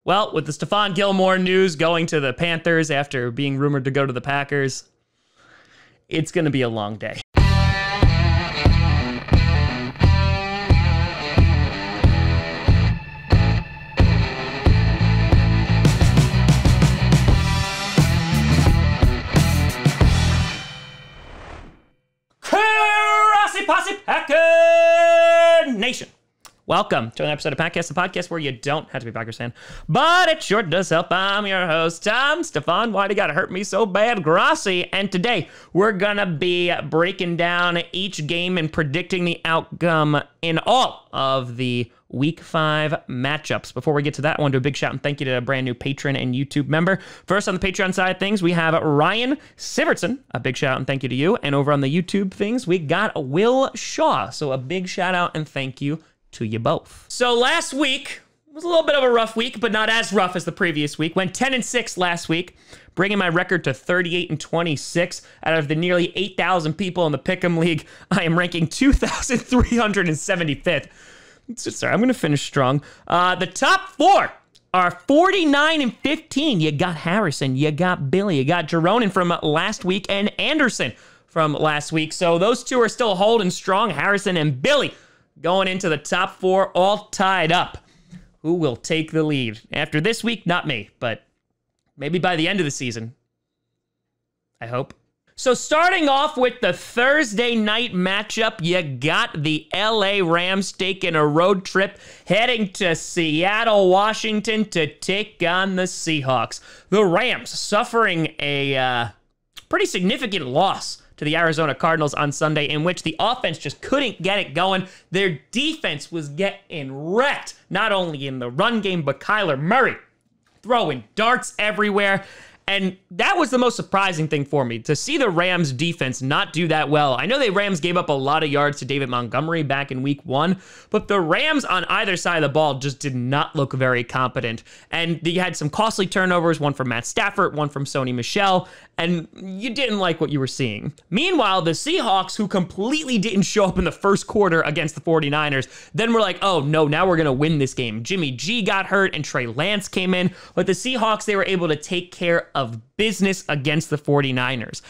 Well, with the Stephon Gilmore news going to the Panthers after being rumored to go to the Packers, it's going to be a long day. Grossi Posse Packer Nation. Welcome to an episode of Podcast, the podcast where you don't have to be a Packers fan, but it sure does help. I'm your host, Tom Stephon. Why'd it gotta hurt me so bad, Grossi? And today, we're gonna be breaking down each game and predicting the outcome in all of the Week 5 matchups. Before we get to that, I want to do a big shout and thank you to a brand new patron and YouTube member. First, on the Patreon side of things, we have Ryan Sivertson. A big shout out and thank you to you. And over on the YouTube things, we got Will Shaw. So a big shout out and thank you to you both. So last week was a little bit of a rough week, but not as rough as the previous week. Went 10-6 last week, bringing my record to 38-26. Out of the nearly 8,000 people in the Pick'em League, I am ranking 2,375th. Sorry, I'm going to finish strong. The top four are 49-15. You got Harrison, you got Billy, you got Jeronin from last week, and Anderson from last week. So those two are still holding strong, Harrison and Billy, going into the top four, all tied up. Who will take the lead? After this week, not me, but maybe by the end of the season. I hope. So starting off with the Thursday night matchup, you got the LA Rams taking a road trip, heading to Seattle, Washington to take on the Seahawks. The Rams suffering a pretty significant loss to the Arizona Cardinals on Sunday, in which the offense just couldn't get it going. Their defense was getting wrecked, not only in the run game, but Kyler Murray throwing darts everywhere. And that was the most surprising thing for me, to see the Rams defense not do that well. I know the Rams gave up a lot of yards to David Montgomery back in week 1, but the Rams on either side of the ball just did not look very competent. And you had some costly turnovers, one from Matt Stafford, one from Sony Michel, and you didn't like what you were seeing. Meanwhile, the Seahawks, who completely didn't show up in the first quarter against the 49ers, then were like, oh no, now we're going to win this game. Jimmy G got hurt and Trey Lance came in, but the Seahawks, they were able to take care of business against the 49ers.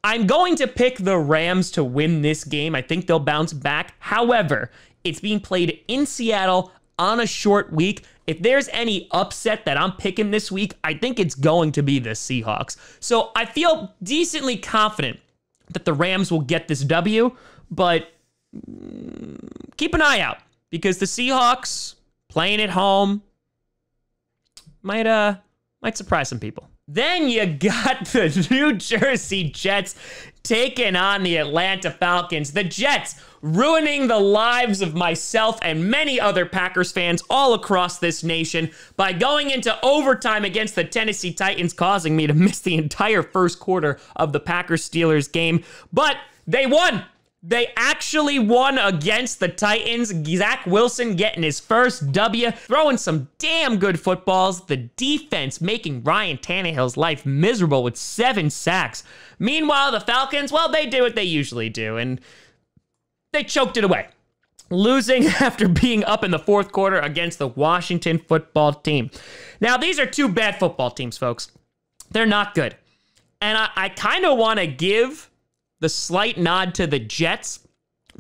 I'm going to pick the Rams to win this game. I think they'll bounce back. However, it's being played in Seattle on a short week. If there's any upset that I'm picking this week, I think it's going to be the Seahawks. So I feel decently confident that the Rams will get this W, but keep an eye out because the Seahawks playing at home might surprise some people. Then you got the New Jersey Jets taking on the Atlanta Falcons. The Jets ruining the lives of myself and many other Packers fans all across this nation by going into overtime against the Tennessee Titans, causing me to miss the entire first quarter of the Packers-Steelers game. But they won. They actually won against the Titans. Zach Wilson getting his first W, throwing some damn good footballs. The defense making Ryan Tannehill's life miserable with 7 sacks. Meanwhile, the Falcons, well, they did what they usually do, and they choked it away, losing after being up in the fourth quarter against the Washington football team. Now, these are two bad football teams, folks. They're not good. And I kind of want to give the slight nod to the Jets,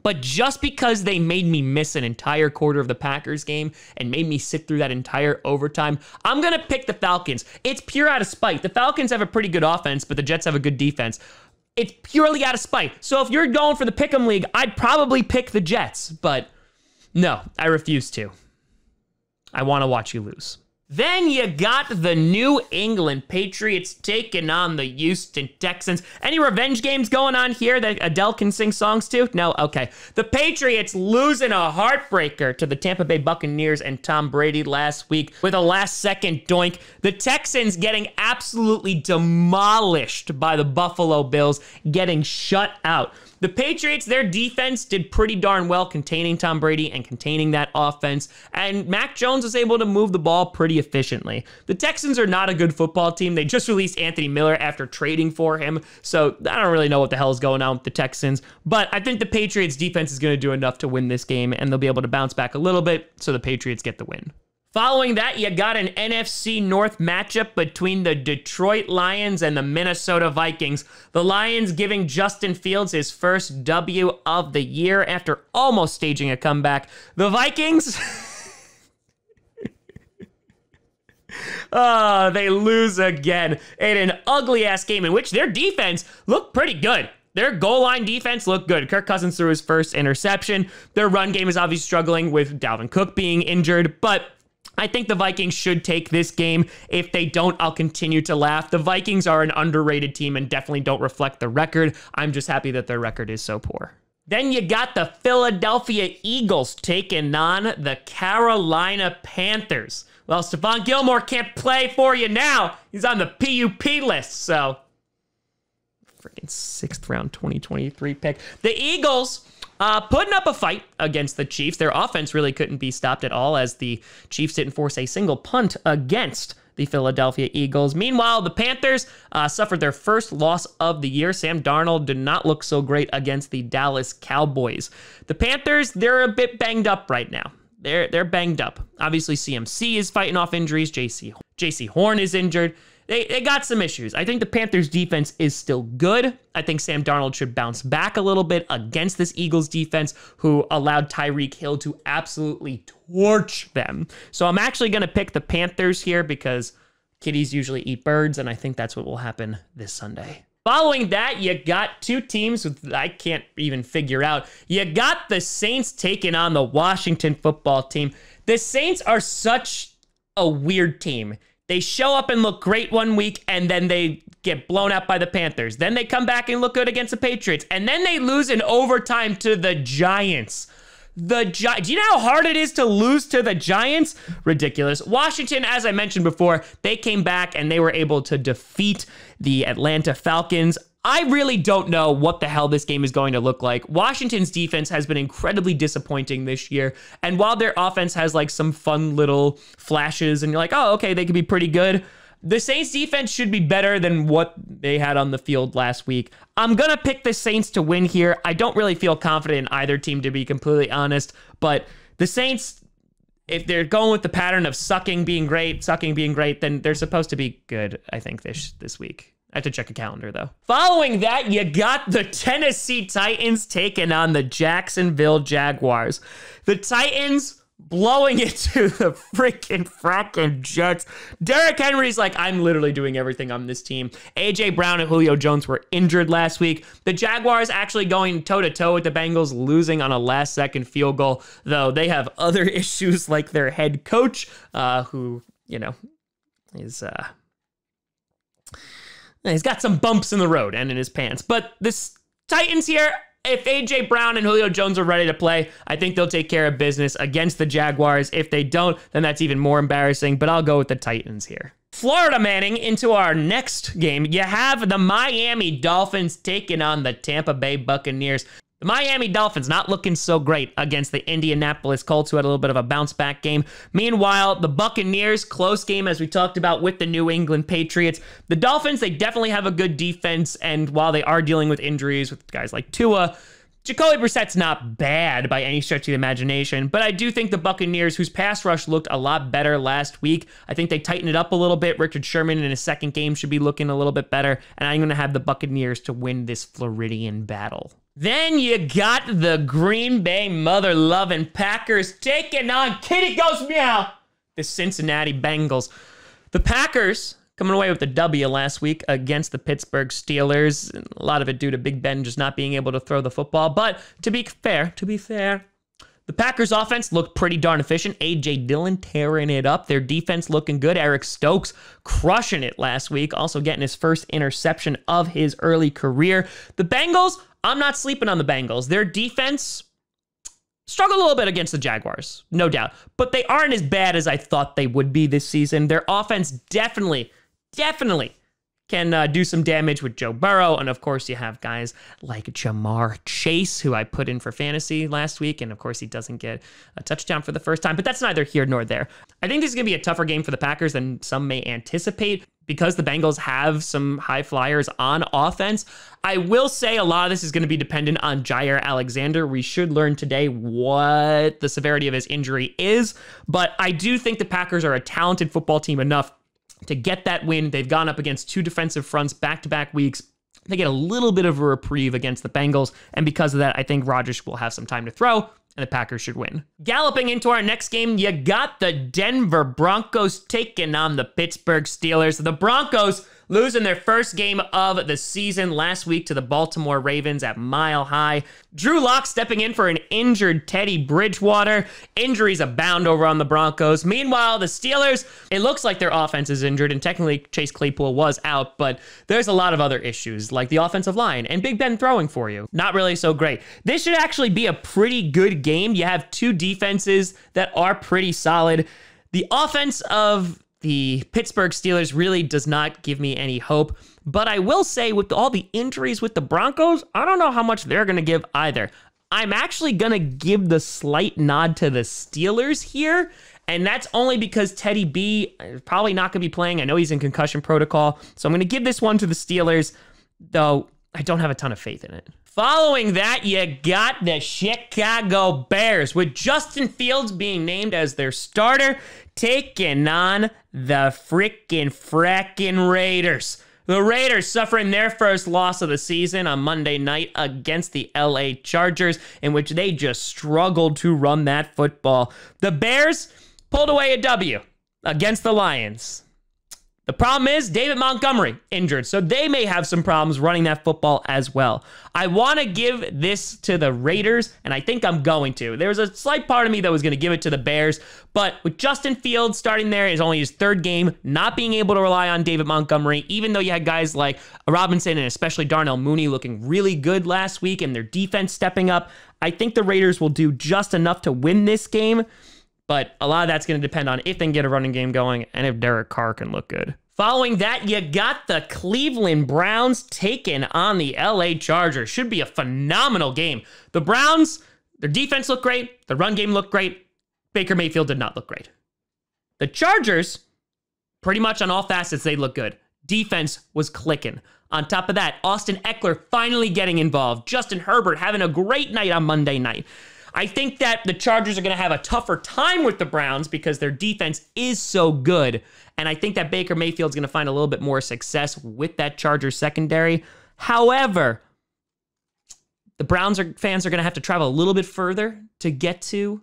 but just because they made me miss an entire quarter of the Packers game and made me sit through that entire overtime, I'm going to pick the Falcons. It's pure out of spite. The Falcons have a pretty good offense, but the Jets have a good defense. It's purely out of spite. So if you're going for the Pick'em League, I'd probably pick the Jets, but no, I refuse to. I want to watch you lose. Then you got the New England Patriots taking on the Houston Texans. Any revenge games going on here that Adele can sing songs to? No? Okay. The Patriots losing a heartbreaker to the Tampa Bay Buccaneers and Tom Brady last week with a last-second doink. The Texans getting absolutely demolished by the Buffalo Bills, getting shut out. The Patriots, their defense did pretty darn well containing Tom Brady and containing that offense, and Mac Jones was able to move the ball pretty efficiently. The Texans are not a good football team. They just released Anthony Miller after trading for him, so I don't really know what the hell is going on with the Texans, but I think the Patriots defense is going to do enough to win this game, and they'll be able to bounce back a little bit, so the Patriots get the win. Following that, you got an NFC North matchup between the Detroit Lions and the Minnesota Vikings. The Lions giving Justin Fields his first W of the year after almost staging a comeback. The Vikings... Oh, they lose again in an ugly-ass game in which their defense looked pretty good. Their goal line defense looked good. Kirk Cousins threw his first interception. Their run game is obviously struggling with Dalvin Cook being injured, but I think the Vikings should take this game. If they don't, I'll continue to laugh. The Vikings are an underrated team and definitely don't reflect the record. I'm just happy that their record is so poor. Then you got the Philadelphia Eagles taking on the Carolina Panthers. Well, Stephon Gilmore can't play for you now. He's on the PUP list, so... Freaking 6th round 2023 pick. The Eagles putting up a fight against the Chiefs. Their offense really couldn't be stopped at all as the Chiefs didn't force a single punt against the Philadelphia Eagles. Meanwhile, the Panthers suffered their first loss of the year. Sam Darnold did not look so great against the Dallas Cowboys. The Panthers, they're a bit banged up right now. They're banged up. Obviously, CMC is fighting off injuries. JC Horn is injured. They got some issues. I think the Panthers defense is still good. I think Sam Darnold should bounce back a little bit against this Eagles defense who allowed Tyreek Hill to absolutely torch them. So I'm actually going to pick the Panthers here because kitties usually eat birds, and I think that's what will happen this Sunday. Following that, you got two teams that I can't even figure out. You got the Saints taking on the Washington football team. The Saints are such a weird team. They show up and look great one week, and then they get blown out by the Panthers. Then they come back and look good against the Patriots. And then they lose in overtime to the Giants. Do you know how hard it is to lose to the Giants? Ridiculous. Washington, as I mentioned before, they came back and they were able to defeat the Atlanta Falcons. I really don't know what the hell this game is going to look like. Washington's defense has been incredibly disappointing this year. And while their offense has like some fun little flashes and you're like, oh, okay, they could be pretty good, the Saints defense should be better than what they had on the field last week. I'm going to pick the Saints to win here. I don't really feel confident in either team, to be completely honest. But the Saints, if they're going with the pattern of sucking being great, then they're supposed to be good, I think, this week. I have to check a calendar, though. Following that, you got the Tennessee Titans taking on the Jacksonville Jaguars. The Titans blowing it to the fracking Jets. Derrick Henry's like, I'm literally doing everything on this team. A.J. Brown and Julio Jones were injured last week. The Jaguars actually going toe-to-toe with the Bengals, losing on a last-second field goal, though they have other issues like their head coach, who, you know, is... he's got some bumps in the road and in his pants. But this Titans here, if A.J. Brown and Julio Jones are ready to play, I think they'll take care of business against the Jaguars. If they don't, then that's even more embarrassing, but I'll go with the Titans here. Florida Manning, into our next game, you have the Miami Dolphins taking on the Tampa Bay Buccaneers. The Miami Dolphins not looking so great against the Indianapolis Colts, who had a little bit of a bounce-back game. Meanwhile, the Buccaneers, close game, as we talked about, with the New England Patriots. The Dolphins, they definitely have a good defense, and while they are dealing with injuries with guys like Tua, Jacoby Brissett's not bad by any stretch of the imagination, but I do think the Buccaneers, whose pass rush looked a lot better last week, I think they tightened it up a little bit. Richard Sherman in his second game should be looking a little bit better, and I'm going to have the Buccaneers to win this Floridian battle. Then you got the Green Bay mother-loving Packers taking on Kitty Goes Meow, the Cincinnati Bengals. The Packers coming away with the W last week against the Pittsburgh Steelers. A lot of it due to Big Ben just not being able to throw the football. But to be fair, the Packers offense looked pretty darn efficient. A.J. Dillon tearing it up. Their defense looking good. Eric Stokes crushing it last week, also getting his first interception of his early career. The Bengals, I'm not sleeping on the Bengals. Their defense struggled a little bit against the Jaguars, no doubt. But they aren't as bad as I thought they would be this season. Their offense definitely can do some damage with Joe Burrow. And of course, you have guys like Jamar Chase, who I put in for fantasy last week. And of course, he doesn't get a touchdown for the first time. But that's neither here nor there. I think this is going to be a tougher game for the Packers than some may anticipate. because the Bengals have some high flyers on offense. I will say a lot of this is going to be dependent on Jair Alexander. We should learn today what the severity of his injury is, but I do think the Packers are a talented football team enough to get that win. They've gone up against 2 defensive fronts back-to-back weeks. They get a little bit of a reprieve against the Bengals, and because of that, I think Rodgers will have some time to throw, and the Packers should win. Galloping into our next game, you got the Denver Broncos taking on the Pittsburgh Steelers. The Broncos losing their first game of the season last week to the Baltimore Ravens at Mile High. Drew Lock stepping in for an injured Teddy Bridgewater. Injuries abound over on the Broncos. Meanwhile, the Steelers, it looks like their offense is injured, and technically Chase Claypool was out, but there's a lot of other issues, like the offensive line and Big Ben throwing for you. Not really so great. This should actually be a pretty good game. You have 2 defenses that are pretty solid. The offense of the Pittsburgh Steelers really does not give me any hope, but I will say with all the injuries with the Broncos, I don't know how much they're going to give either. I'm actually going to give the slight nod to the Steelers here, and that's only because Teddy B is probably not going to be playing. I know he's in concussion protocol, so I'm going to give this one to the Steelers, though I don't have a ton of faith in it. Following that, you got the Chicago Bears, with Justin Fields being named as their starter, taking on the frackin' Raiders. The Raiders suffering their first loss of the season on Monday night against the LA Chargers, in which they just struggled to run that football. The Bears pulled away a W against the Lions. The problem is David Montgomery injured, so they may have some problems running that football as well. I want to give this to the Raiders, and I think I'm going to. There was a slight part of me that was going to give it to the Bears, but with Justin Fields starting there, it's only his 3rd game, not being able to rely on David Montgomery, even though you had guys like Robinson and especially Darnell Mooney looking really good last week and their defense stepping up, I think the Raiders will do just enough to win this game. But a lot of that's going to depend on if they can get a running game going and if Derek Carr can look good. Following that, you got the Cleveland Browns taking on the LA Chargers. Should be a phenomenal game. The Browns, their defense looked great. The run game looked great. Baker Mayfield did not look great. The Chargers, pretty much on all facets, they look good. Defense was clicking. On top of that, Austin Eckler finally getting involved. Justin Herbert having a great night on Monday night. I think that the Chargers are going to have a tougher time with the Browns because their defense is so good. And I think that Baker Mayfield's going to find a little bit more success with that Chargers secondary. However, the Browns fans are going to have to travel a little bit further to get to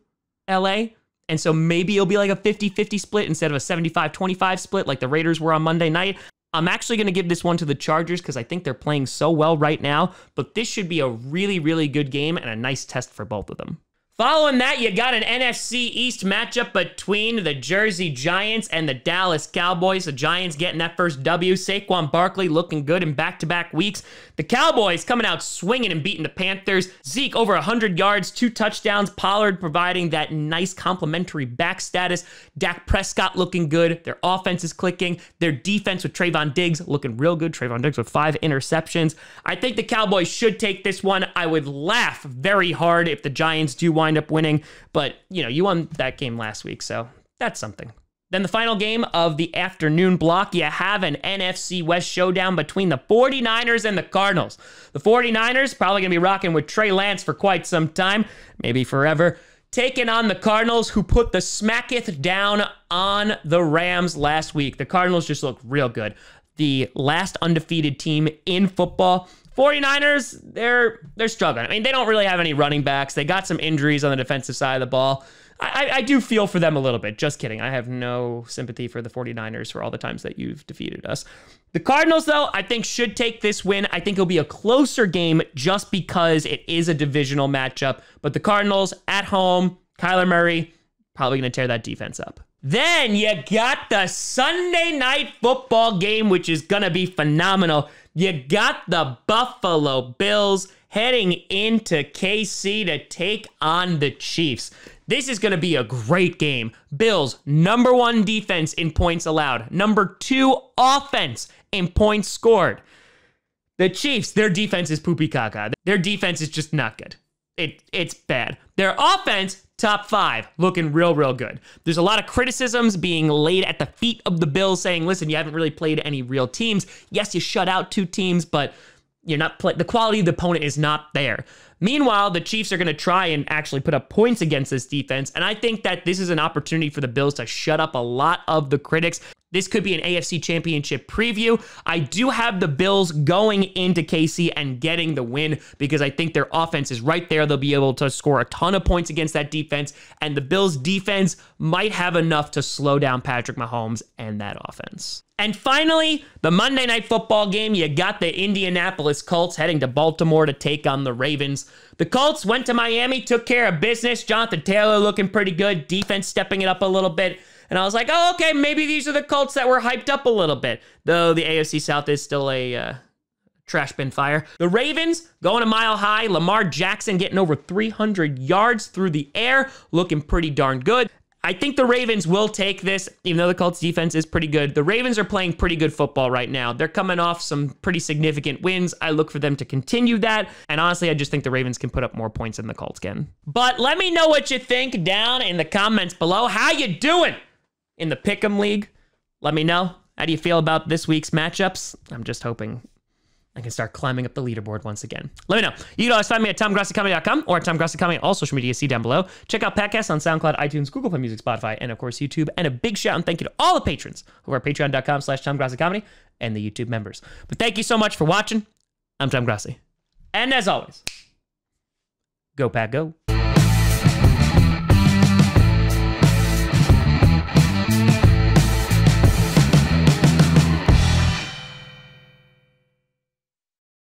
LA. And so maybe it'll be like a 50-50 split instead of a 75-25 split like the Raiders were on Monday night. I'm actually going to give this one to the Chargers because I think they're playing so well right now, but this should be a really, really good game and a nice test for both of them. Following that, you got an NFC East matchup between the Jersey Giants and the Dallas Cowboys. The Giants getting that first W. Saquon Barkley looking good in back-to-back weeks. The Cowboys coming out swinging and beating the Panthers. Zeke over 100 yards, 2 touchdowns. Pollard providing that nice complimentary back status. Dak Prescott looking good. Their offense is clicking. Their defense with Trayvon Diggs looking real good. Trayvon Diggs with 5 interceptions. I think the Cowboys should take this one. I would laugh very hard if the Giants do wind up winning, but you won that game last week, so that's something. Then the final game of the afternoon block, you have an NFC West showdown between the 49ers and the Cardinals. The 49ers probably going to be rocking with Trey Lance for quite some time, maybe forever, taking on the Cardinals, who put the smacketh down on the Rams last week. The Cardinals just look real good. The last undefeated team in football. 49ers, they're struggling. I mean, they don't really have any running backs. They got some injuries on the defensive side of the ball. I do feel for them a little bit. Just kidding. I have no sympathy for the 49ers for all the times that you've defeated us. The Cardinals, though, I think should take this win. I think it'll be a closer game just because it is a divisional matchup. But the Cardinals at home, Kyler Murray, probably going to tear that defense up. Then you got the Sunday night football game, which is going to be phenomenal. You got the Buffalo Bills heading into KC to take on the Chiefs. This is going to be a great game. Bills, #1 defense in points allowed. #2 offense in points scored. The Chiefs, their defense is poopy caca. Their defense is just not good. It's bad. Their offense, top 5, looking real, real good. There's a lot of criticisms being laid at the feet of the Bills saying, listen, you haven't really played any real teams. Yes, you shut out 2 teams, but you're not the quality of the opponent is not there. Meanwhile, the Chiefs are going to try and actually put up points against this defense, and I think that this is an opportunity for the Bills to shut up a lot of the critics. This could be an AFC Championship preview. I do have the Bills going into KC and getting the win because I think their offense is right there. They'll be able to score a ton of points against that defense, and the Bills' defense might have enough to slow down Patrick Mahomes and that offense. And finally, the Monday Night Football game, you got the Indianapolis Colts heading to Baltimore to take on the Ravens. The Colts went to Miami, took care of business. Jonathan Taylor looking pretty good, defense stepping it up a little bit. And I was like, oh, okay, maybe these are the Colts that were hyped up a little bit. Though the AFC South is still a trash bin fire. The Ravens going a mile high. Lamar Jackson getting over 300 yards through the air, looking pretty darn good. I think the Ravens will take this, even though the Colts defense is pretty good. The Ravens are playing pretty good football right now. They're coming off some pretty significant wins. I look for them to continue that. And honestly, I just think the Ravens can put up more points than the Colts can. But let me know what you think down in the comments below. How you doing in the Pick'em League? Let me know. How do you feel about this week's matchups? I'm just hoping I can start climbing up the leaderboard once again. Let me know. You can always find me at TomGrossiComedy.com or at TomGrossiComedy, all social media, see down below. Check out podcasts on SoundCloud, iTunes, Google Play Music, Spotify, and of course YouTube. And a big shout and thank you to all the patrons over at patreon.com/TomGrossiComedy and the YouTube members. But thank you so much for watching. I'm Tom Grossi. And as always, go Pack Go.